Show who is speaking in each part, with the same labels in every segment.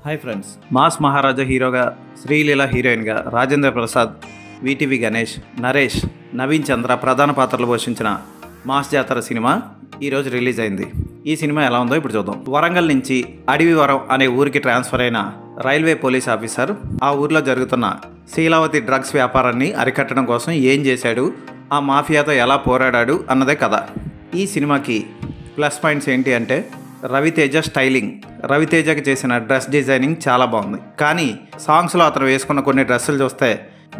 Speaker 1: Hi friends, mass మహారాజా హీరోగా, శ్రీలీల హీరోయిన్గా Rajendra Prasad, VTV Ganesh, Naresh, Naveen చంద్ర ప్రధాన పాత్రలు పోషించిన మాస్ జాతర సినిమా ఈరోజు రిలీజ్ అయింది. ఈ సినిమా ఎలా ఉందో ఇప్పుడు చూద్దాం. వరంగల్ నుంచి అడవివరం అనే ఊరికి ట్రాన్స్ఫర్ అయిన రైల్వే పోలీస్ ఆఫీసర్ ఆ ఊర్లో జరుగుతున్న శీలావతి డ్రగ్స్ వ్యాపారాన్ని అరికట్టడం కోసం ఏం చేశాడు, ఆ మాఫియాతో ఎలా పోరాడాడు అన్నదే కథ. ఈ సినిమాకి ప్లస్ పాయింట్స్ ఏంటి అంటే రవితేజ స్టైలింగ్. రవితేజకి చేసిన డ్రెస్ డిజైనింగ్ చాలా బాగుంది. కానీ సాంగ్స్లో అతను వేసుకున్న కొన్ని డ్రెస్సులు చూస్తే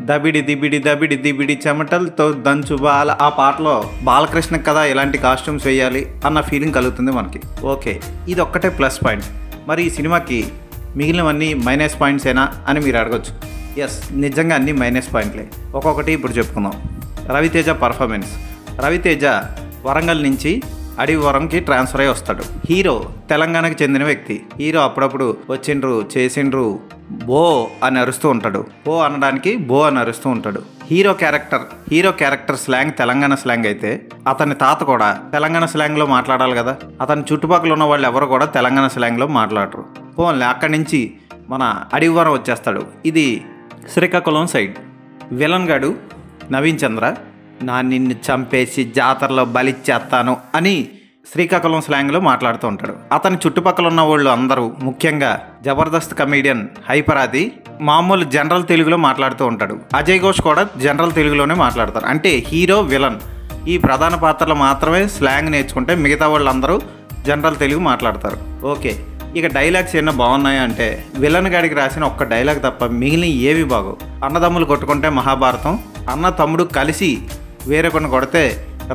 Speaker 1: దబిడి దిబిడి దబిడి దిబిడి చెమటలతో దంచు బాల, ఆ పాటలో బాలకృష్ణకి కదా ఇలాంటి కాస్ట్యూమ్స్ వేయాలి అన్న ఫీలింగ్ కలుగుతుంది మనకి. ఓకే, ఇది ఒక్కటే ప్లస్ పాయింట్. మరి ఈ సినిమాకి మిగిలినవన్నీ మైనస్ పాయింట్సేనా అని మీరు అడగొచ్చు. ఎస్, నిజంగా అన్నీ మైనస్ పాయింట్లే. ఒక్కొక్కటి ఇప్పుడు చెప్పుకుందాం. రవితేజ పర్ఫార్మెన్స్. రవితేజ వరంగల్ నుంచి అడవివరంకి ట్రాన్స్ఫర్ అయ్యి వస్తాడు. హీరో తెలంగాణకు చెందిన వ్యక్తి. హీరో అప్పుడప్పుడు వచ్చిండ్రు చేసిండ్రు బో అని అరుస్తూ ఉంటాడు. బో అనడానికి బో అని అరుస్తూ ఉంటాడు. Hero character slang Telangana slang అయితే అతని తాత కూడా తెలంగాణ స్లాంగ్లో మాట్లాడాలి కదా. అతని చుట్టుపక్కల ఉన్న వాళ్ళు ఎవరు కూడా తెలంగాణ స్లాంగ్లో మాట్లాడరు. పోన్లే, అక్కడి నుంచి మన అడవివరం వచ్చేస్తాడు. ఇది శ్రీకాకుళం సైడ్. విలన్ గాడు నవీన్ చంద్ర నిన్ను చంపేసి జాతరలో బలిచ్చేస్తాను అని శ్రీకాకుళం స్లాంగ్లో మాట్లాడుతూ ఉంటాడు. అతని చుట్టుపక్కల ఉన్న వాళ్ళు అందరూ, ముఖ్యంగా జబర్దస్త్ కమీడియన్ హైపరాది మామూలు జనరల్ తెలుగులో మాట్లాడుతూ ఉంటాడు. అజయ్ ఘోష్ కూడా జనరల్ తెలుగులోనే మాట్లాడతారు. అంటే హీరో, విలన్ ఈ ప్రధాన పాత్రలు మాత్రమే స్లాంగ్ నేర్చుకుంటే మిగతా వాళ్ళందరూ జనరల్ తెలుగు మాట్లాడతారు. ఓకే, ఇక డైలాగ్స్ ఏమన్నా బాగున్నాయా అంటే విలన్ గాడికి రాసిన ఒక్క డైలాగ్ తప్ప మిగిలిన ఏవి బాగో. అన్నదమ్ములు కొట్టుకుంటే మహాభారతం, అన్న తమ్ముడు కలిసి వేరొకరిని కొడితే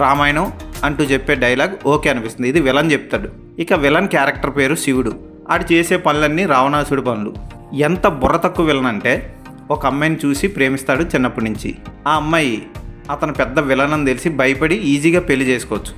Speaker 1: రామాయణం అంటూ చెప్పే డైలాగ్ ఓకే అనిపిస్తుంది. ఇది విలన్ చెప్తాడు. ఇక విలన్ క్యారెక్టర్ పేరు శివుడు. ఆడు చేసే పనులన్నీ రావణాసుడి పనులు. ఎంత బుర్ర తక్కువ విలన్ అంటే ఒక అమ్మాయిని చూసి ప్రేమిస్తాడు చిన్నప్పటి నుంచి. ఆ అమ్మాయి అతను పెద్ద విలన్ అని తెలిసి భయపడి ఈజీగా పెళ్లి చేసుకోవచ్చు,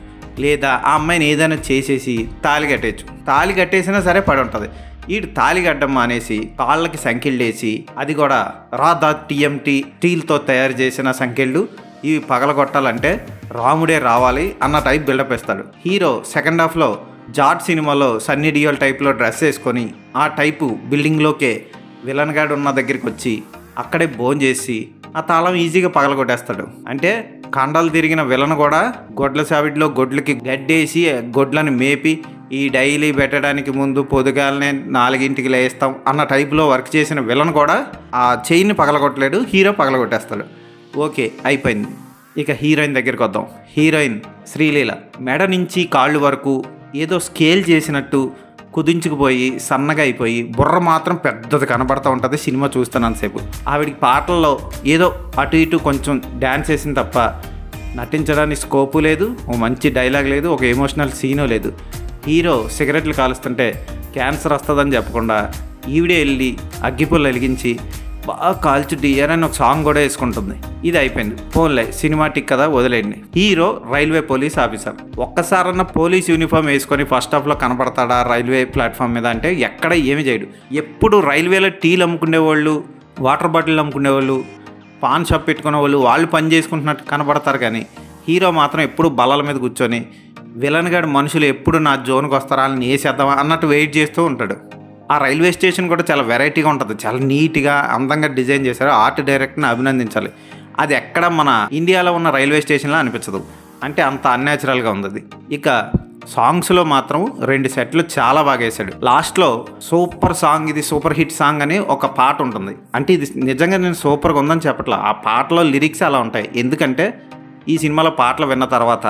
Speaker 1: లేదా ఆ అమ్మాయిని ఏదైనా చేసేసి తాళి కట్టేయచ్చు. తాళి కట్టేసినా సరే పడి ఉంటుంది. వీడు తాళి కట్టడం మానేసి కాళ్ళకి సంకెళ్ళేసి, అది కూడా రాధా టీఎంటీ స్టీల్తో తయారు చేసిన సంకెళ్ళు, ఇవి పగలగొట్టాలంటే రాముడే రావాలి అన్న టైప్ బిల్డప్ ఇస్తాడు. హీరో సెకండ్ హాఫ్లో జాట్ సినిమాలో సన్నీ డియోల్ టైప్లో డ్రెస్ వేసుకొని ఆ టైపు బిల్డింగ్లోకే విలన్ గార్డ్ ఉన్న దగ్గరికి వచ్చి అక్కడే బోన్ చేసి ఆ తాళం ఈజీగా పగలగొట్టేస్తాడు. అంటే కండలు తిరిగిన విలన్ కూడా గొడ్ల సావిడిలో గొడ్లకి గడ్డేసి గొడ్లను మేపి ఈ డైలీ పెట్టడానికి ముందు పొద్దుగాలనే 4 లేస్తాం అన్న టైప్లో వర్క్ చేసిన విలన్ కూడా ఆ చైన్ని పగలగొట్టలేడు, హీరో పగలగొట్టేస్తాడు. ఓకే, అయిపోయింది. ఇక హీరోయిన్ దగ్గరికి వద్దాం. హీరోయిన్ శ్రీలీల. మెడ నుంచి కాళ్ళు వరకు ఏదో స్కేల్ చేసినట్టు కుదించుకుపోయి సన్నగా అయిపోయి బుర్ర మాత్రం పెద్దది కనబడుతూ ఉంటుంది సినిమా చూస్తున్నంతసేపు. ఆవిడికి పాటల్లో ఏదో అటు ఇటు కొంచెం డ్యాన్స్ వేసిన తప్ప నటించడానికి స్కోపు లేదు, ఓ మంచి డైలాగ్ లేదు, ఒక ఎమోషనల్ సీను లేదు. హీరో సిగరెట్లు కాలుస్తుంటే క్యాన్సర్ వస్తుందని చెప్పకుండా ఈవిడే వెళ్ళి అగ్గిపుల్ల వెలిగించి బాగా కాల్చి డియర్ అని ఒక సాంగ్ కూడా వేసుకుంటుంది. ఇది అయిపోయింది. పోన్లే, సినిమాటిక్ కదా, వదిలేయండి. Hero railway police officer. ఒక్కసారన్నా పోలీస్ యూనిఫామ్ వేసుకొని ఫస్ట్ హాఫ్లో కనపడతాడా రైల్వే ప్లాట్ఫామ్ మీద అంటే ఎక్కడ ఏమి చేయడు. ఎప్పుడు రైల్వేలో టీలు అమ్ముకునే వాళ్ళు, వాటర్ బాటిల్ అమ్ముకునే వాళ్ళు, పాన్ షాప్ పెట్టుకునే వాళ్ళు పని చేసుకుంటున్నట్టు కనపడతారు. కానీ హీరో మాత్రం ఎప్పుడు బల్లల మీద కూర్చొని విలన్ గాడు మనుషులు ఎప్పుడు నా జోన్కి వస్తారా అని వేసేద్దామా అన్నట్టు వెయిట్ చేస్తూ ఉంటాడు. ఆ రైల్వే స్టేషన్ కూడా చాలా వెరైటీగా ఉంటుంది, చాలా నీట్గా అందంగా డిజైన్ చేశారు. ఆర్ట్ డైరెక్టర్ని అభినందించాలి. అది ఎక్కడ మన ఇండియాలో ఉన్న రైల్వే స్టేషన్లో అనిపించదు, అంటే అంత అన్యాచురల్గా ఉంది. ఇక సాంగ్స్లో మాత్రం 2 సెట్లు చాలా బాగా వేశాడు. లాస్ట్లో సూపర్ సాంగ్, ఇది సూపర్ హిట్ సాంగ్ అని ఒక పాట ఉంటుంది. అంటే ఇది నిజంగా నేను సూపర్గా ఉందని చెప్పట్లా, ఆ పాటలో లిరిక్స్ అలా ఉంటాయి. ఎందుకంటే ఈ సినిమాలో పాటలు విన్న తర్వాత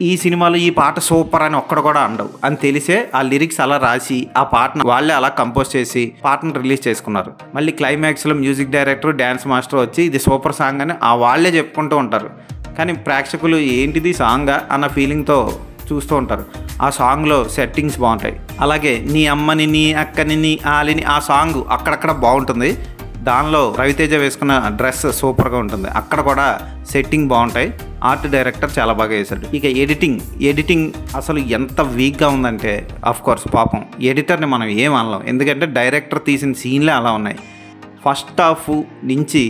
Speaker 1: ఈ సినిమాలో ఈ పాట సూపర్ అని ఒక్కడ కూడా అండవు అని తెలిసే ఆ లిరిక్స్ అలా రాసి ఆ పాటను వాళ్ళే అలా కంపోజ్ చేసి పాటను రిలీజ్ చేసుకున్నారు. మళ్ళీ క్లైమాక్స్లో మ్యూజిక్ డైరెక్టర్, డ్యాన్స్ మాస్టర్ వచ్చి ఇది సూపర్ సాంగ్ అని ఆ వాళ్ళే చెప్పుకుంటూ ఉంటారు. కానీ ప్రేక్షకులు ఏంటిది సాంగా అన్న ఫీలింగ్తో చూస్తూ ఉంటారు. ఆ సాంగ్లో సెట్టింగ్స్ బాగుంటాయి. అలాగే నీ అమ్మని, నీ అక్కని, నీ ఆలిని, ఆ సాంగ్ అక్కడక్కడ బాగుంటుంది. దానిలో రవితేజ వేసుకున్న డ్రెస్ సూపర్గా ఉంటుంది. అక్కడ కూడా సెట్టింగ్ బాగుంటాయి. ఆర్ట్ డైరెక్టర్ చాలా బాగా వేశాడు. ఇక ఎడిటింగ్ అసలు ఎంత వీక్గా ఉందంటే కోర్స్ పాపం ఎడిటర్ని మనం ఏం అనలేం, ఎందుకంటే డైరెక్టర్ తీసిన సీన్లే అలా ఉన్నాయి. ఫస్ట్ హాఫ్ నుంచి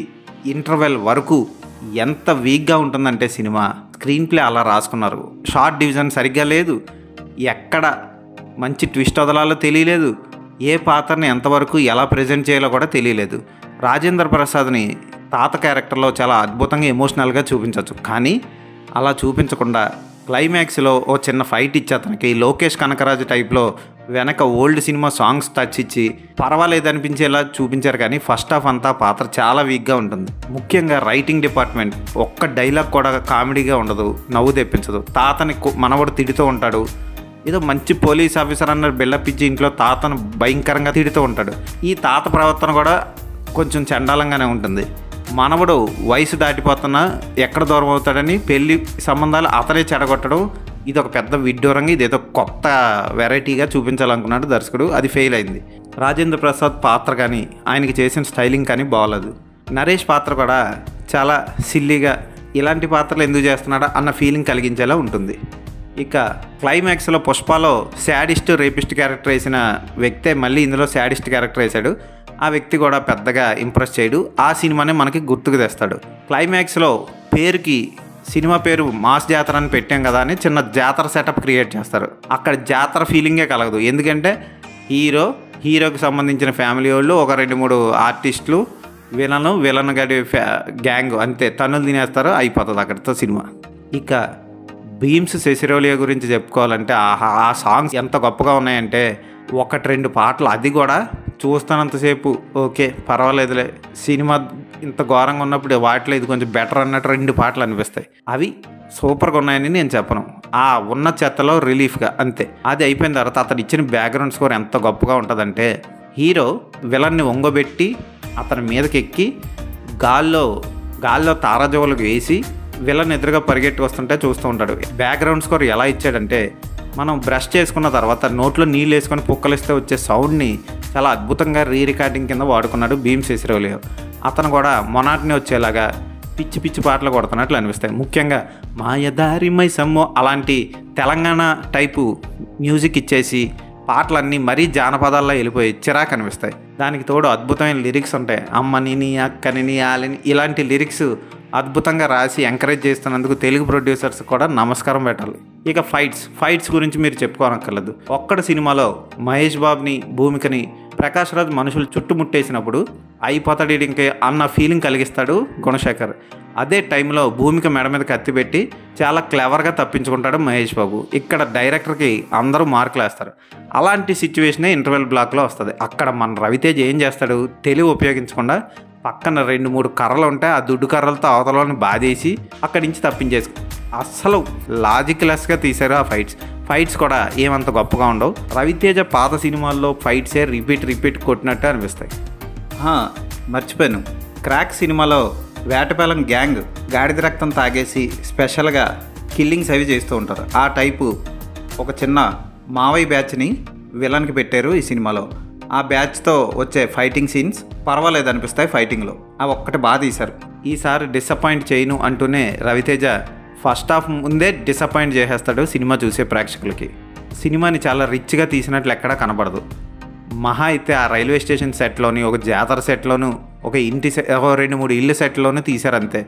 Speaker 1: ఇంటర్వెల్ వరకు ఎంత వీక్గా ఉంటుందంటే సినిమా, స్క్రీన్ ప్లే అలా రాసుకున్నారు. షార్ట్ డివిజన్ సరిగ్గా లేదు, ఎక్కడ మంచి ట్విస్ట్ వదలాలో తెలియలేదు, ఏ పాత్రని ఎంతవరకు ఎలా ప్రజెంట్ చేయాలో కూడా తెలియలేదు. రాజేంద్ర ప్రసాద్ని తాత క్యారెక్టర్లో చాలా అద్భుతంగా ఎమోషనల్గా చూపించవచ్చు, కానీ అలా చూపించకుండా క్లైమాక్స్లో ఓ చిన్న ఫైట్ ఇచ్చి అతనికి లోకేష్ కనకరాజు టైప్లో వెనక ఓల్డ్ సినిమా సాంగ్స్ టచ్ ఇచ్చి పర్వాలేదు అనిపించేలా చూపించారు. కానీ ఫస్ట్ హాఫ్ అంతా పాత్ర చాలా వీక్గా ఉంటుంది. ముఖ్యంగా రైటింగ్ డిపార్ట్మెంట్ ఒక్క డైలాగ్ కూడా కామెడీగా ఉండదు, నవ్వు తెప్పించదు. తాతని మనవడు తిడుతూ ఉంటాడు, ఏదో మంచి పోలీస్ ఆఫీసర్ అన్న బిల్డప్ ఇచ్చి ఇంట్లో తాతను భయంకరంగా తిడుతూ ఉంటాడు. ఈ తాత ప్రవర్తన కూడా కొంచెం చండాలంగానే ఉంటుంది. మనవడు వయసు దాటిపోతున్నా ఎక్కడ దూరం అవుతాడని పెళ్లి సంబంధాలు అతనే చెడగొట్టడం, ఇది ఒక పెద్ద విడ్డూరంగా ఇదేదో కొత్త వెరైటీగా చూపించాలనుకున్నాడు దర్శకుడు. అది ఫెయిల్ అయింది. రాజేంద్ర ప్రసాద్ పాత్ర కానీ ఆయనకి చేసిన స్టైలింగ్ కానీ బాగోలేదు. నరేష్ పాత్ర కూడా చాలా సిల్లీగా ఇలాంటి పాత్రలు ఎందుకు చేస్తున్నాడా అన్న ఫీలింగ్ కలిగించేలా ఉంటుంది. ఇక క్లైమాక్స్లో పుష్పలో శాడిస్ట్ రేపిస్ట్ క్యారెక్టర్ వేసిన వ్యక్తే మళ్ళీ ఇందులో శాడిస్ట్ క్యారెక్టర్ వేశాడు. ఆ వ్యక్తి కూడా పెద్దగా ఇంప్రెస్ చేయడు. ఆ సినిమానే మనకి గుర్తుకు తెస్తాడు. క్లైమాక్స్లో పేరుకి సినిమా పేరు మాస్ జాతర అని పెట్టాం కదా అని చిన్న జాతర సెటప్ క్రియేట్ చేస్తారు. అక్కడ జాతర ఫీలింగే కలగదు. ఎందుకంటే హీరోకి సంబంధించిన ఫ్యామిలీ వాళ్ళు ఒక 2-3 ఆర్టిస్టులు, విలన్ గడి గ్యాంగ్, అంతే తన్నులు తినేస్తారు, అయిపోతుంది అక్కడితో సినిమా. ఇక భీమ్స్ సెసిరోలియా గురించి చెప్పుకోవాలంటే ఆ సాంగ్స్ ఎంత గొప్పగా ఉన్నాయంటే 1-2 పాటలు, అది కూడా చూస్తానంతసేపు ఓకే పర్వాలేదులే, సినిమా ఇంత ఘోరంగా ఉన్నప్పుడు వాటిలో ఇది కొంచెం బెటర్ అన్నట్టు 2 పాటలు అనిపిస్తాయి. అవి సూపర్గా ఉన్నాయని నేను చెప్పను, ఆ ఉన్న చెత్తలో రిలీఫ్గా అంతే. అది అయిపోయిన తర్వాత అతను ఇచ్చిన బ్యాక్గ్రౌండ్ స్కోర్ ఎంత గొప్పగా ఉంటుందంటే హీరో విలన్ని ఒంగోబెట్టి అతని మీదకి ఎక్కి గాల్లో తారాజువలకు వేసి విలన్ ఎదురుగా పరిగెట్టి వస్తుంటే చూస్తూ ఉంటాడు. బ్యాక్గ్రౌండ్ స్కోర్ ఎలా ఇచ్చాడంటే మనం బ్రష్ చేసుకున్న తర్వాత నోట్లో నీళ్ళు వేసుకొని పుక్కలిస్తే వచ్చే సౌండ్ని చాలా అద్భుతంగా రికార్డింగ్ కింద వాడుకున్నాడు భీమ్స్ సెసిరోలియా. అతను కూడా మొనాటిని వచ్చేలాగా పిచ్చి పిచ్చి పాటలు కొడుతున్నట్లు అనిపిస్తాయి. ముఖ్యంగా మాయదారి మైసమ్మో అలాంటి తెలంగాణ టైపు మ్యూజిక్ ఇచ్చేసి పాటలన్నీ మరీ జానపదాల్లో వెళ్ళిపోయి చిరాకు అనిపిస్తాయి. దానికి తోడు అద్భుతమైన లిరిక్స్ ఉంటాయి. అమ్మని అక్కని ఆలని ఇలాంటి లిరిక్స్ అద్భుతంగా రాసి ఎంకరేజ్ చేస్తున్నందుకు తెలుగు ప్రొడ్యూసర్స్ కూడా నమస్కారం పెట్టాలి. ఇక ఫైట్స్ గురించి మీరు చెప్పుకోనక్కర్లేదు. ఒక్కడ సినిమాలో మహేష్ బాబుని భూమికని ప్రకాష్ రాజ్ మనుషులు చుట్టుముట్టేసినప్పుడు అయిపోతాడు ఇంకే అన్న ఫీలింగ్ కలిగిస్తాడు గుణశేఖర్. అదే టైంలో భూమిక మెడ మీద కత్తి పెట్టి చాలా క్లెవర్గా తప్పించుకుంటాడు మహేష్ బాబు. ఇక్కడ డైరెక్టర్కి అందరూ మార్కులు వేస్తారు. అలాంటి సిచ్యువేషనే ఇంటర్వెల్ బ్లాక్లో వస్తుంది. అక్కడ మన రవితేజ్ ఏం చేస్తాడు, తెలివి ఉపయోగించకుండా పక్కన 2-3 కర్రలు ఉంటాయి, ఆ దుడ్డు కర్రలతో అవతలని బాధేసి అక్కడి నుంచి తప్పించేసి అస్సలు లాజిక్లెస్గా తీశారు. ఆ ఫైట్స్ కూడా ఏమంత గొప్పగా ఉండవు. రవితేజ పాత సినిమాల్లో ఫైట్సే రిపీట్ కొట్టినట్టు అనిపిస్తాయి. మర్చిపోయాను, క్రాక్ సినిమాలో వేటపాలెం గ్యాంగ్ గాడిద రక్తం తాగేసి స్పెషల్గా కిల్లింగ్స్ అవి చేస్తూ ఉంటారు. ఆ టైపు ఒక చిన్న మావయ్య బ్యాచ్ని విలన్కి పెట్టారు ఈ సినిమాలో. ఆ బ్యాచ్తో వచ్చే ఫైటింగ్ సీన్స్ పర్వాలేదు అనిపిస్తాయి. ఫైటింగ్లో అవి ఒక్కటి బాగా తీశారు. ఈసారి డిసప్పాయింట్ చేయను అంటూనే రవితేజ ఫస్ట్ హాఫ్ ముందే డిసప్పాయింట్ చేసేస్తాడు సినిమా చూసే ప్రేక్షకులకి. సినిమాని చాలా రిచ్గా తీసినట్లు ఎక్కడా కనబడదు. మహా అయితే ఆ రైల్వే స్టేషన్ సెట్లోని, ఒక జాతర సెట్లోను, ఒక ఇంటి 2-3 ఇల్లు సెట్లోనూ తీశారంతే.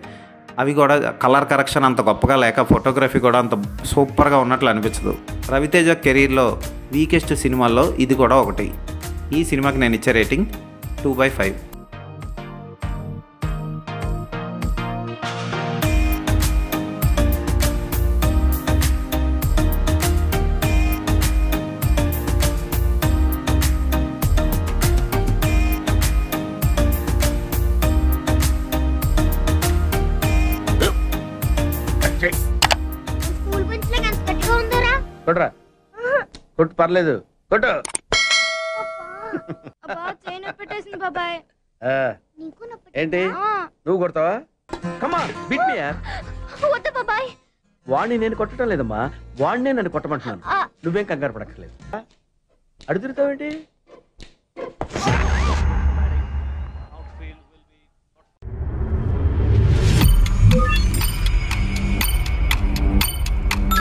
Speaker 1: అవి కూడా కలర్ కరెక్షన్ అంత గొప్పగా లేక ఫోటోగ్రఫీ కూడా అంత సూపర్గా ఉన్నట్లు అనిపించదు. రవితేజ కెరీర్లో వీకెస్ట్ సినిమాల్లో ఇది కూడా ఒకటి. ఈ సినిమాకి నేను ఇచ్చే రేటింగ్ 2/5.
Speaker 2: కొట్రా, కొట్టు పర్లేదు, కొట్టు. ఏంటి నువ్వు కొడతావా? కమా బిట్ మీ యార్. వాడిని నేను కొట్టడం లేదమ్మా, వాడినే నన్ను కొట్టమంటున్నాను. నువ్వేం కంగారు పడక్కర్లేదు. అడుగుతావేంటి?